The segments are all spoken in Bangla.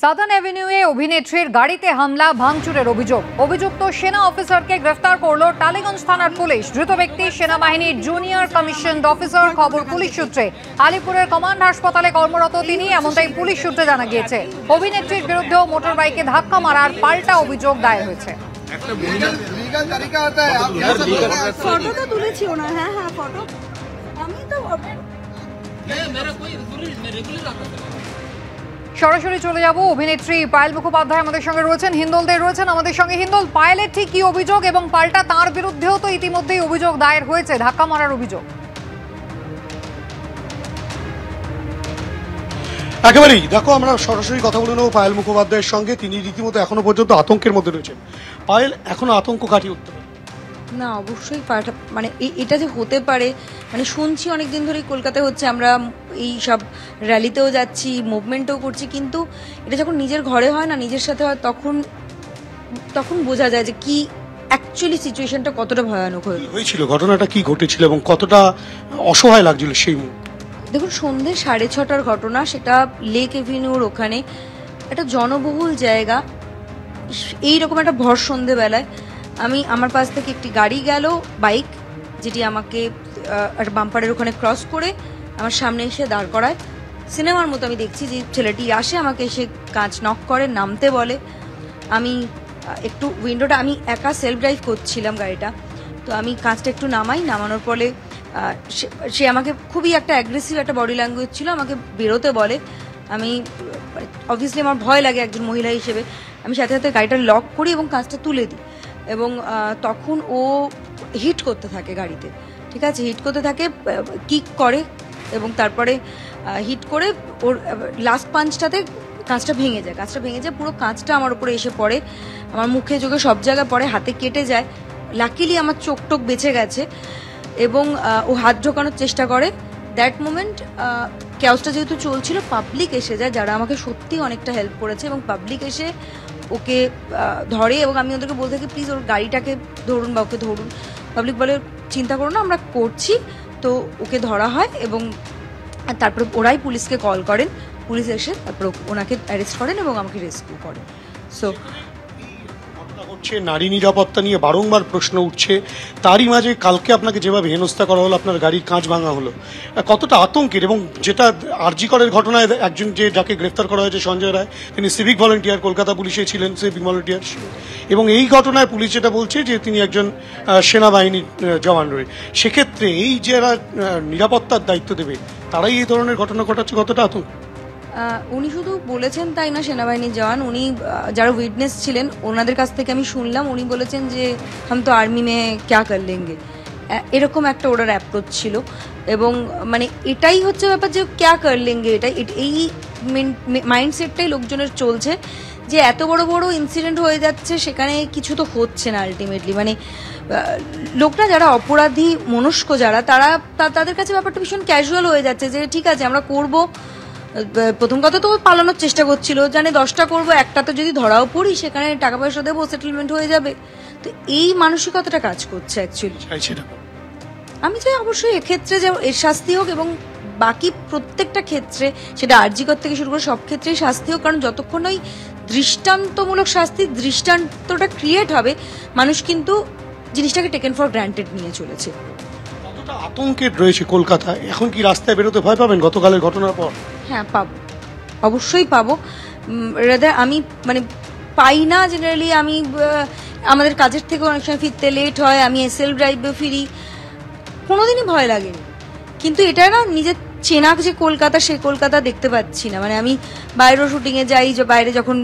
সাদার্ন অ্যাভিনিউয়ে অভিনেত্রীর গাড়িতে হামলা ভাঙচুরের অভিযোগ। অভিযুক্ত সেনা অফিসারকে গ্রেফতার করল টালিগঞ্জ থানার পুলিশ। ধৃত ব্যক্তি সেনাবাহিনীর জুনিয়র কমিশনড অফিসার। খবর পুলিশ সূত্রে। আলিপুরের কমান্ড হাসপাতালে কর্মরত তিনি, এমনটাই পুলিশ সূত্রে জানা গিয়েছে। অভিনেত্রীর বিরুদ্ধেও মোটর বাইকে ধাক্কা মারার পাল্টা অভিযোগ দায়ের হয়েছে। ফটোটা তুলেছি ওনার। হ্যাঁ ফটো আমি তো সরাসরি চলে যাব। অভিনেত্রী পায়েল মুখোপাধ্যায় আমাদের সঙ্গে রয়েছেন, হিন্দল দে রয়েছেন আমাদের সঙ্গে। হিন্দল, পায়েলের ঠিক কি অভিযোগ এবং পাল্টা তার বিরুদ্ধেও তো ইতিমধ্যেই অভিযোগ দায়ের হয়েছে, ধাক্কা মারার অভিযোগ? একেবারেই দেখো, আমরা সরাসরি কথা বলে নেব পায়েল মুখোপাধ্যায়ের সঙ্গে। তিনি রীতিমতো এখনো পর্যন্ত আতঙ্কের মধ্যে রয়েছেন। পায়েল, এখনো আতঙ্ক কাটিয়ে উঠতে পারে না, অবশ্যই মানে এটা যে হতে পারে, মানে শুনছি অনেকদিন ধরেই কলকাতায় হচ্ছে, আমরা এই সব র্যালিতেও যাচ্ছি, মুভমেন্টও করছি, কিন্তু এটা যখন নিজের ঘরে হয় না, নিজের সাথে হয়, তখন বোঝা যায় যে কি অ্যাকচুয়ালি সিচুয়েশনটা কতটা ভয়ানক হয়েছিল, ঘটনাটা কি ঘটেছিল এবং কতটা অসহায় লাগছিল সেই মুহূর্তে। দেখুন, সন্ধ্যে 6:30টার ঘটনা, সেটা লেক এভিনিউর ওখানে, একটা জনবহুল জায়গা। এইরকম একটা ভর সন্ধ্যেবেলায় আমার পাশ থেকে একটি গাড়ি গেল, বাইক, যেটি আমাকে একটা বাম্পারের ওখানে ক্রস করে আমার সামনে এসে দাঁড় করায়। সিনেমার মতো আমি দেখছি যে ছেলেটি আসে, আমাকে এসে কাঁচ নক করে, নামতে বলে। আমি একটু উইন্ডোটা, আমি একা সেলফ ড্রাইভ করছিলাম গাড়িটা, তো আমি কাঁচটা একটু নামানোর পরে সে আমাকে খুবই একটা অ্যাগ্রেসিভ একটা বডি ল্যাঙ্গুয়েজ ছিল, আমাকে বেরোতে বলে। আমি অবভিয়াসলি আমার ভয় লাগে একজন মহিলা হিসেবে, আমি সাথে সাথে গাড়িটা লক করি এবং কাঁচটা তুলে দিই। এবং তখন ও হিট করতে থাকে গাড়িতে, ঠিক আছে, হিট করতে থাকে, কিক করে, এবং তারপরে হিট করে ওর লাস্ট পাঞ্চটাতে কাঁচটা ভেঙে যায়। পুরো কাঁচটা আমার উপরে এসে পড়ে, আমার মুখে চোখে সব জায়গায় পড়ে, হাতে কেটে যায়। লাকিলি আমার চোখ টোক বেঁচে গেছে। এবং ও হাত ঢোকানোর চেষ্টা করে। দ্যাট মোমেন্ট ক্যাওসটা যেহেতু চলছিল, পাবলিক এসে যায়, যারা আমাকে সত্যি অনেকটা হেল্প করেছে, এবং পাবলিক এসে ওকে ধরে, এবং আমি ওদেরকে বলতে থাকি প্লিজ ওর গাড়িটাকে ধরুন বা ওকে ধরুন। পাবলিক বলে চিন্তা করো না, আমরা করছি। তো ওকে ধরা হয়, এবং তারপরে ওরাই পুলিশকে কল করেন, পুলিশ এসে তারপর ওনাকে অ্যারেস্ট করেন এবং আমাকে রেস্কিউ করেন। সো হচ্ছে নারী নিরাপত্তা নিয়ে বারংবার প্রশ্ন উঠছে। তারই মাঝে কালকে আপনাকে যেভাবে হেনস্থা করা হলো, আপনার গাড়ির কাঁচ ভাঙা হলো, কতটা আতঙ্কের। এবং যেটা আরজি করের ঘটনায় একজন যাকে গ্রেফতার করা হয়েছে, সঞ্জয় রায়, তিনি সিভিক ভলেন্টিয়ার, কলকাতা পুলিশে ছিলেন সিভিক ভলেন্টিয়ার, এবং এই ঘটনায় পুলিশ যেটা বলছে যে তিনি একজন সেনাবাহিনীর জওয়ান রয়ে। সেক্ষেত্রে এই যারা নিরাপত্তার দায়িত্ব দেবে, তারাই এই ধরনের ঘটনা ঘটাচ্ছে, কতটা আতঙ্ক। উনি শুধু বলেছেন তাই না, সেনাবাহিনীর জওয়ান, উনি যারা উইটনেস ছিলেন ওনাদের কাছ থেকে আমি শুনলাম, উনি বলেছেন যে হাম তো আর্মি মে ক্যা কর লেঙ্গে, এরকম একটা ওনার অ্যাপ্রোচ ছিল। এবং মানে এটাই হচ্ছে ব্যাপার যে ক্যা কর লেঙ্গে, এই মাইন্ডসেটটাই লোকজনের চলছে, যে এত বড় বড় ইনসিডেন্ট হয়ে যাচ্ছে, সেখানে কিছু তো হচ্ছে না আলটিমেটলি। মানে লোকরা যারা অপরাধী মনস্ক, যারা তাদের কাছে ব্যাপারটা ভীষণ ক্যাজুয়াল হয়ে যাচ্ছে, যে ঠিক আছে আমরা করবো। প্রথম কথা তো পালানোর চেষ্টা করছিল, জানে 10টা করবো, একটা তো যদি ধরাও পড়ি, সেখানে টাকা পয়সা দেবো, সেটেলমেন্ট হয়ে যাবে। তো এই মানসিকতাটা কাজ করছে অ্যাকচুয়ালি। আমি চাই অবশ্যই এক্ষেত্রে যে এর শাস্তি হোক, এবং বাকি প্রত্যেকটা ক্ষেত্রে, সেটা আরজিকর থেকে শুরু করে সব ক্ষেত্রেই শাস্তি হোক। কারণ যতক্ষণ ওই দৃষ্টান্তমূলক দৃষ্টান্তটা ক্রিয়েট হবে, মানুষ কিন্তু জিনিসটাকে টেকেন ফর গ্রান্টেড নিয়ে চলেছে। আতঙ্কের রয়েছে কলকাতায়। এখন কি রাস্তায় বেরোতে ভয় পাবেন গতকালের ঘটনার পর? হ্যাঁ, পাবো, অবশ্যই পাবো। আমি মানে পাই না জেনারেলি, আমি আমাদের কাজের থেকে অনেক সময় ফিরতে লেট হয়, আমি সেলফ ড্রাইভে ফিরি, কোনোদিনই ভয় লাগেনি। কিন্তু এটা না, নিজের চেনা যে কলকাতা, সেই কলকাতা দেখতে পাচ্ছি না। মানে আমি বাইরেও শুটিংয়ে যাই, বাইরে যখন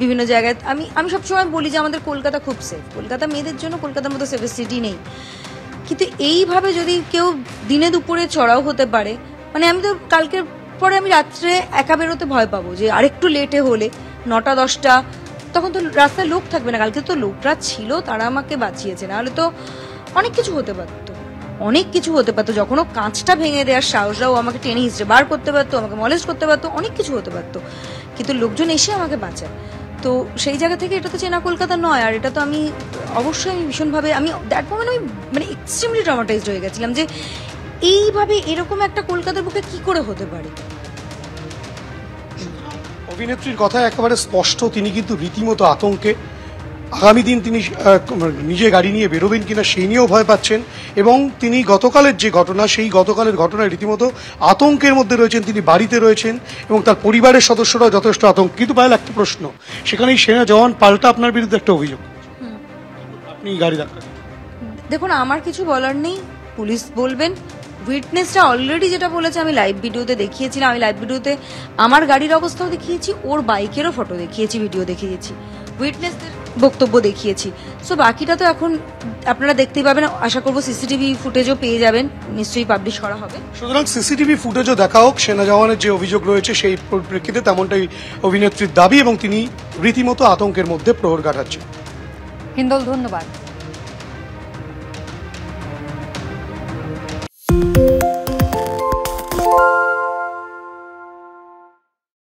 বিভিন্ন জায়গায়, আমি সবসময় বলি যে আমাদের কলকাতা খুব সেফ। কলকাতা মেয়েদের জন্য কলকাতার মতো সেফেস্ট সিটি নেই। কিন্তু এইভাবে যদি কেউ দিনে দুপুরে চড়াও হতে পারে, মানে আমি তো কালকের পরে আমি রাত্রে একা বেরোতে ভয় পাবো, যে আরেকটু লেটে হলে 9টা 10টা, তখন তো রাস্তায় লোক থাকবে না। কালকে তো লোকরা ছিল, তারা আমাকে বাঁচিয়েছে, নাহলে তো অনেক কিছু হতে পারতো। যখন ও কাঁচটা ভেঙে দেওয়ার সাহসরাও আমাকে টেনে হিঁচড়ে বার করতে পারতো, আমাকে মলেস্ট করতে পারতো, অনেক কিছু হতে পারতো, কিন্তু লোকজন এসে আমাকে বাঁচায়। তো সেই জায়গা থেকে এটা তো চেনা কলকাতা নয়। আর এটা তো আমি অবশ্যই আমি ভীষণভাবে, আমি দ্যাট মোমেন্ট আমি মানে এক্সট্রিমলি ট্রমাটাইজড হয়ে গেছিলাম, যে এইভাবে এরকম একটা কলকাতার বুকে কি করে হতে পারে। অভিনেত্রীর কথা একেবারে স্পষ্ট, তিনি কিন্তু রীতিমতো আতঙ্কে। আগামী দিন তিনি নিজে গাড়ি নিয়ে বেরোবেন কিনা সেই নিয়েও ভয় পাচ্ছেন, এবং তিনি গতকালের যে ঘটনা, সেই গতকালের ঘটনায় রীতিমতো আতঙ্কের মধ্যে রয়েছেন। তিনি বাড়িতে রয়েছেন এবং তার পরিবারের সদস্যরাও যথেষ্ট আতঙ্ক। কিন্তু পায়েল, একটা প্রশ্ন, সেখানেই সেনা জওয়ান পাল্টা আপনার বিরুদ্ধে একটা অভিযোগ, আপনি গাড়ি ধাক্কা। দেখুন, আমার কিছু বলার নেই, পুলিশ বলবেন। উইটনেসটা অলরেডি যেটা বলেছে আমি লাইভ ভিডিওতে দেখিয়েছিলাম। আমি লাইভ ভিডিওতে আমার গাড়ির অবস্থাও দেখিয়েছি, ওর বাইকেরও ফটো দেখিয়েছি, ভিডিও দেখিয়েছি, উইটনেসদের বক্তব্য দেখিয়েছি। সো বাকিটা তো এখন আপনারা দেখতেই পাবেন। আশা করবো সিসিটিভি ফুটেজও পেয়ে যাবেন, নিশ্চয়ই পাবলিশ করা হবে। সুতরাং সিসিটিভি ফুটেজও দেখা হোক। সেনা জওয়ানের যে অভিযোগ রয়েছে সেই পরিপ্রেক্ষিতে তেমনটাই অভিনেত্রীর দাবি, এবং তিনি রীতিমতো আতঙ্কের মধ্যে প্রহর কাটাচ্ছেন। হিন্দল, ধন্যবাদ।